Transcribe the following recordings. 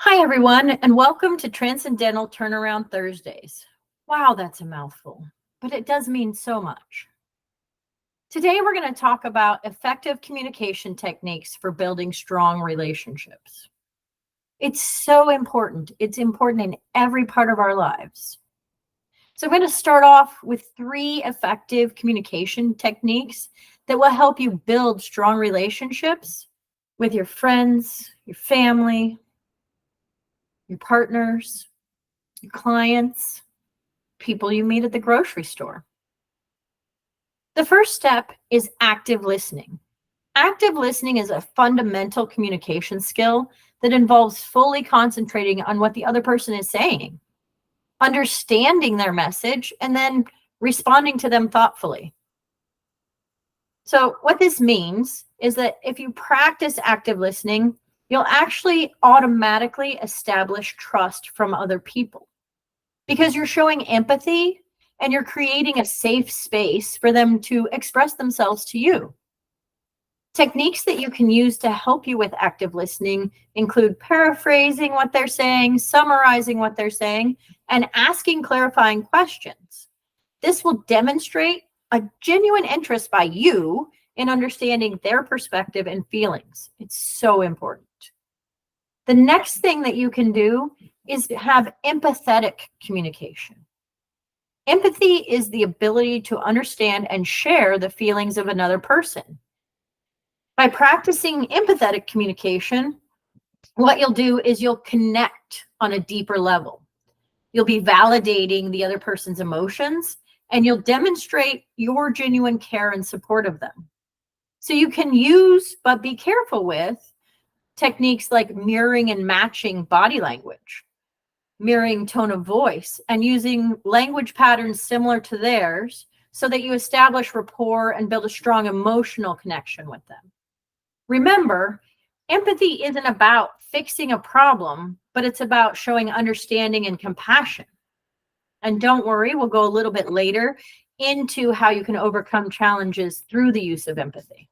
Hi, everyone, and welcome to Transcendental Turnaround Thursdays. Wow, that's a mouthful, but it does mean so much. Today, we're going to talk about effective communication techniques for building strong relationships. It's so important. It's important in every part of our lives. So, I'm going to start off with 3 effective communication techniques that will help you build strong relationships with your friends, your family, your partners, your clients, people you meet at the grocery store. The first step is active listening. Active listening is a fundamental communication skill that involves fully concentrating on what the other person is saying, understanding their message, and then responding to them thoughtfully. So, what this means is that if you practice active listening, you'll actually automatically establish trust from other people, because you're showing empathy and you're creating a safe space for them to express themselves to you. Techniques that you can use to help you with active listening include paraphrasing what they're saying, summarizing what they're saying, and asking clarifying questions. This will demonstrate a genuine interest by you in understanding their perspective and feelings. It's so important. The next thing that you can do is to have empathetic communication. Empathy is the ability to understand and share the feelings of another person. By practicing empathetic communication, what you'll do is you'll connect on a deeper level. You'll be validating the other person's emotions, and you'll demonstrate your genuine care and support of them. So you can use, but be careful with, techniques like mirroring and matching body language, mirroring tone of voice, and using language patterns similar to theirs so that you establish rapport and build a strong emotional connection with them. Remember, empathy isn't about fixing a problem, but it's about showing understanding and compassion. And don't worry, we'll go a little bit later into how you can overcome challenges through the use of empathy.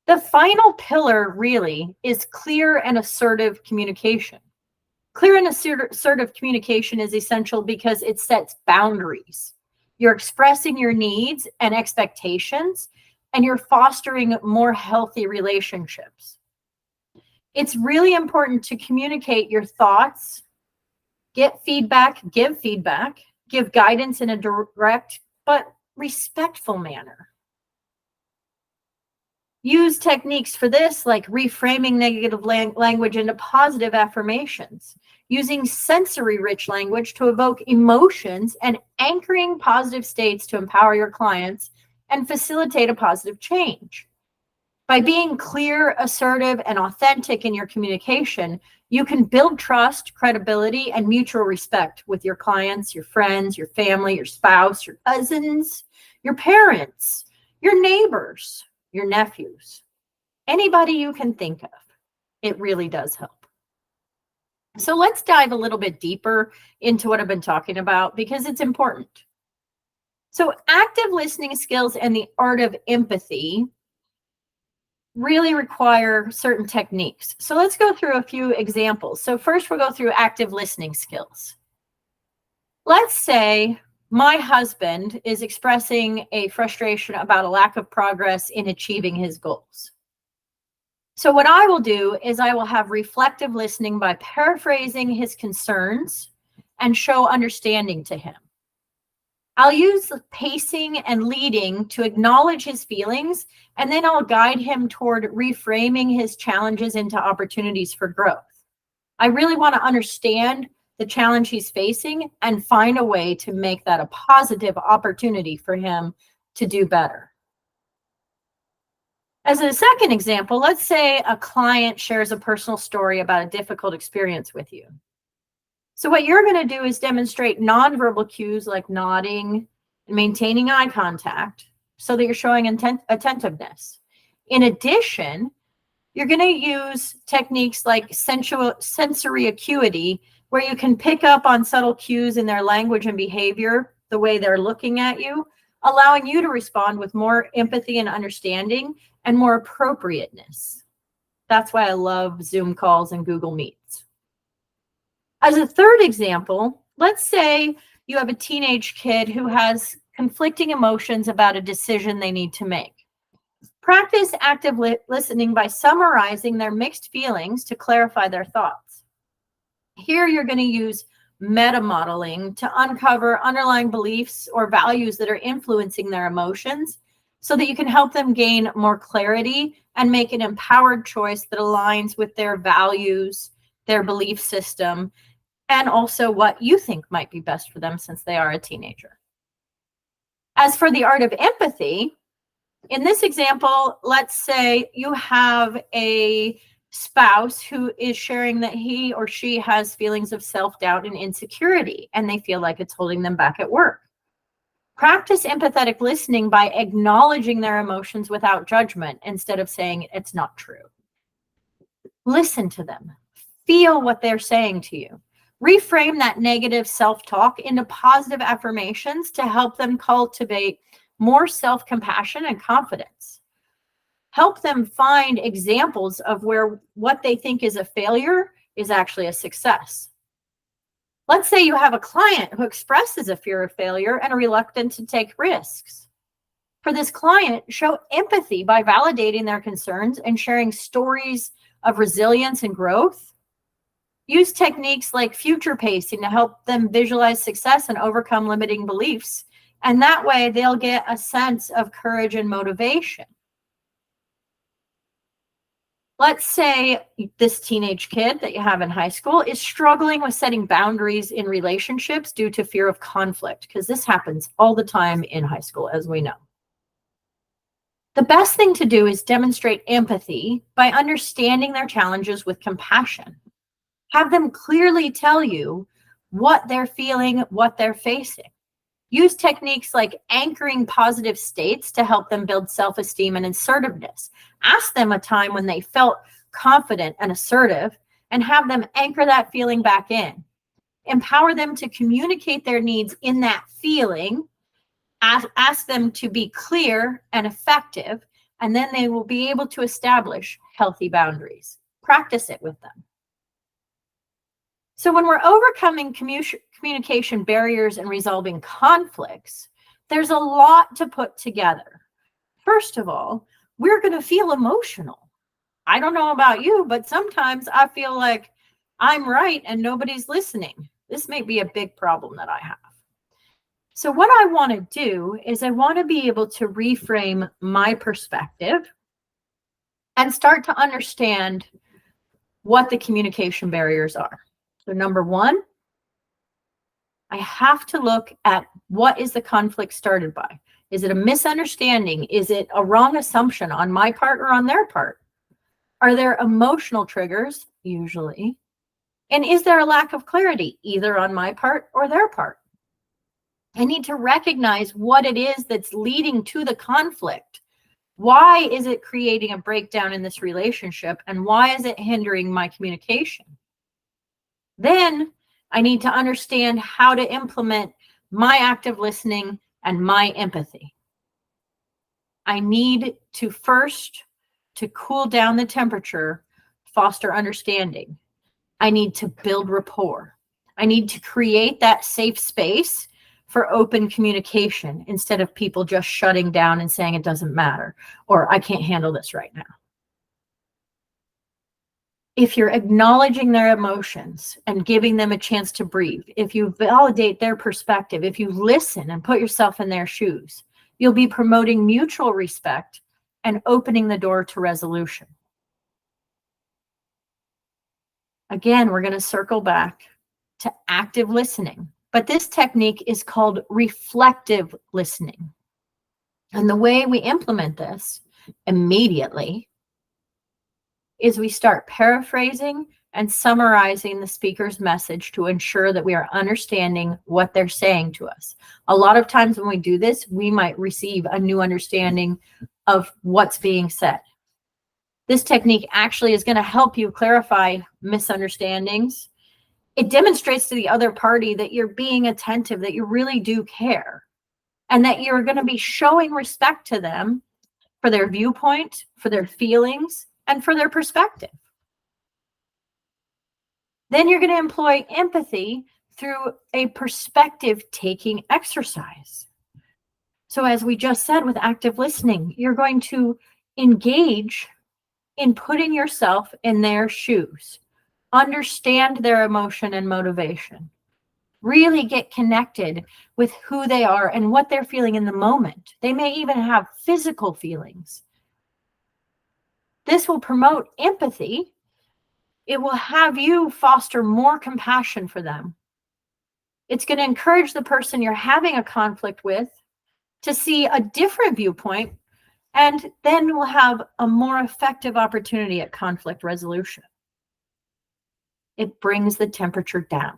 The final pillar really is clear and assertive communication. Clear and assertive communication is essential because it sets boundaries. You're expressing your needs and expectations, and you're fostering more healthy relationships. It's really important to communicate your thoughts, get feedback, give guidance in a direct but respectful manner. Use techniques for this, like reframing negative language into positive affirmations, using sensory-rich language to evoke emotions, and anchoring positive states to empower your clients and facilitate a positive change. By being clear, assertive, and authentic in your communication, you can build trust, credibility, and mutual respect with your clients, your friends, your family, your spouse, your cousins, your parents, your neighbors, your nephews, anybody you can think of. It really does help. So let's dive a little bit deeper into what I've been talking about, because it's important. So active listening skills and the art of empathy really require certain techniques. So let's go through a few examples. So first, we'll go through active listening skills. Let's say my husband is expressing a frustration about a lack of progress in achieving his goals. So what I will do is I will have reflective listening by paraphrasing his concerns and show understanding to him. I'll use the pacing and leading to acknowledge his feelings, and then I'll guide him toward reframing his challenges into opportunities for growth. I really want to understand the challenge he's facing and find a way to make that a positive opportunity for him to do better. As a second example, let's say a client shares a personal story about a difficult experience with you. So what you're going to do is demonstrate nonverbal cues like nodding and maintaining eye contact so that you're showing attentiveness. In addition, you're going to use techniques like sensory acuity, where you can pick up on subtle cues in their language and behavior, the way they're looking at you, allowing you to respond with more empathy and understanding and more appropriateness. That's why I love Zoom calls and Google Meets. As a third example, let's say you have a teenage kid who has conflicting emotions about a decision they need to make. Practice active listening by summarizing their mixed feelings to clarify their thoughts. Here, you're going to use meta modeling to uncover underlying beliefs or values that are influencing their emotions so that you can help them gain more clarity and make an empowered choice that aligns with their values, their belief system, and also what you think might be best for them since they are a teenager. As for the art of empathy, in this example, let's say you have a spouse who is sharing that he or she has feelings of self-doubt and insecurity, and they feel like it's holding them back at work. Practice empathetic listening by acknowledging their emotions without judgment instead of saying it's not true. Listen to them. Feel what they're saying to you. Reframe that negative self-talk into positive affirmations to help them cultivate more self-compassion and confidence. Help them find examples of where what they think is a failure is actually a success. Let's say you have a client who expresses a fear of failure and a reluctance to take risks. For this client, show empathy by validating their concerns and sharing stories of resilience and growth. Use techniques like future pacing to help them visualize success and overcome limiting beliefs. And that way they'll get a sense of courage and motivation. Let's say this teenage kid that you have in high school is struggling with setting boundaries in relationships due to fear of conflict, because this happens all the time in high school, as we know. The best thing to do is demonstrate empathy by understanding their challenges with compassion. Have them clearly tell you what they're feeling, what they're facing. Use techniques like anchoring positive states to help them build self-esteem and assertiveness. Ask them a time when they felt confident and assertive and have them anchor that feeling back in. Empower them to communicate their needs in that feeling. Ask them to be clear and effective, and then they will be able to establish healthy boundaries. Practice it with them. So when we're overcoming communication barriers and resolving conflicts, there's a lot to put together. First of all, we're going to feel emotional. I don't know about you, but sometimes I feel like I'm right and nobody's listening. This may be a big problem that I have. So what I want to do is I want to be able to reframe my perspective and start to understand what the communication barriers are. So number one, I have to look at what is the conflict started by. Is it a misunderstanding? Is it a wrong assumption on my part or on their part? Are there emotional triggers? Usually. And is there a lack of clarity, either on my part or their part? I need to recognize what it is that's leading to the conflict. Why is it creating a breakdown in this relationship? And why is it hindering my communication? Then I need to understand how to implement my active listening and my empathy. I need to first, to cool down the temperature, foster understanding. I need to build rapport. I need to create that safe space for open communication instead of people just shutting down and saying it doesn't matter, or I can't handle this right now. If you're acknowledging their emotions and giving them a chance to breathe, if you validate their perspective, if you listen and put yourself in their shoes, you'll be promoting mutual respect and opening the door to resolution. Again, we're going to circle back to active listening, but this technique is called reflective listening. And the way we implement this immediately is we start paraphrasing and summarizing the speaker's message to ensure that we are understanding what they're saying to us. A lot of times when we do this, we might receive a new understanding of what's being said. This technique actually is going to help you clarify misunderstandings. It demonstrates to the other party that you're being attentive, that you really do care, and that you're going to be showing respect to them for their viewpoint, for their feelings, and for their perspective. Then you're going to employ empathy through a perspective-taking exercise. So as we just said with active listening, you're going to engage in putting yourself in their shoes, understand their emotion and motivation, really get connected with who they are and what they're feeling in the moment. They may even have physical feelings. This will promote empathy. It will have you foster more compassion for them. It's going to encourage the person you're having a conflict with to see a different viewpoint, and then we'll have a more effective opportunity at conflict resolution. It brings the temperature down.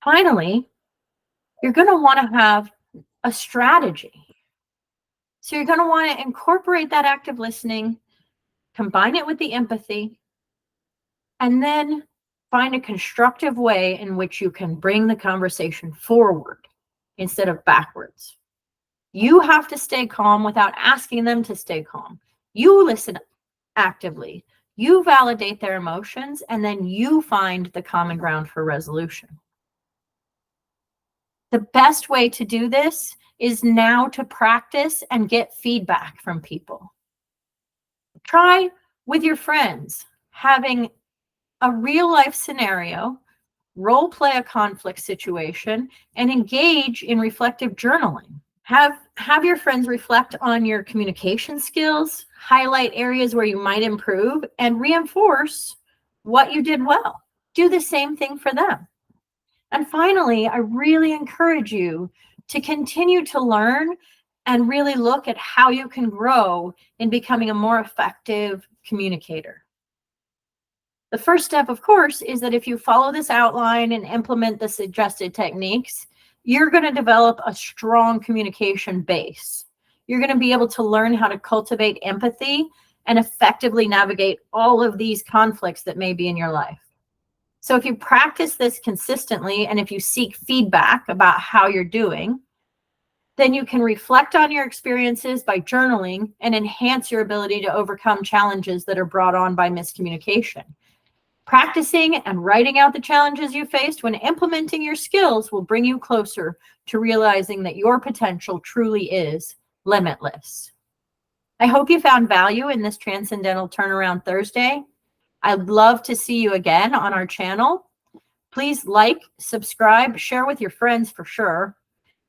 Finally, you're going to want to have a strategy. So you're going to want to incorporate that active listening, combine it with the empathy, and then find a constructive way in which you can bring the conversation forward instead of backwards. You have to stay calm without asking them to stay calm. You listen actively. You validate their emotions, and then you find the common ground for resolution. The best way to do this is now to practice and get feedback from people. Try with your friends, having a real life scenario, role play a conflict situation, and engage in reflective journaling. Have your friends reflect on your communication skills, highlight areas where you might improve, and reinforce what you did well. Do the same thing for them. And finally, I really encourage you to continue to learn and really look at how you can grow in becoming a more effective communicator. The first step, of course, is that if you follow this outline and implement the suggested techniques, you're going to develop a strong communication base. You're going to be able to learn how to cultivate empathy and effectively navigate all of these conflicts that may be in your life. So if you practice this consistently, and if you seek feedback about how you're doing, then you can reflect on your experiences by journaling and enhance your ability to overcome challenges that are brought on by miscommunication. Practicing and writing out the challenges you faced when implementing your skills will bring you closer to realizing that your potential truly is limitless. I hope you found value in this Transcendental Turnaround Thursday. I'd love to see you again on our channel. Please like, subscribe, share with your friends for sure,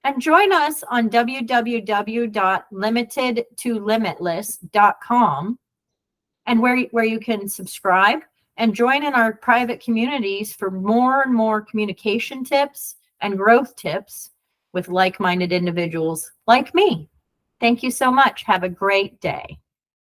and join us on www.limitedtolimitless.com, and where you can subscribe and join in our private communities for more and more communication tips and growth tips with like-minded individuals like me. Thank you so much. Have a great day.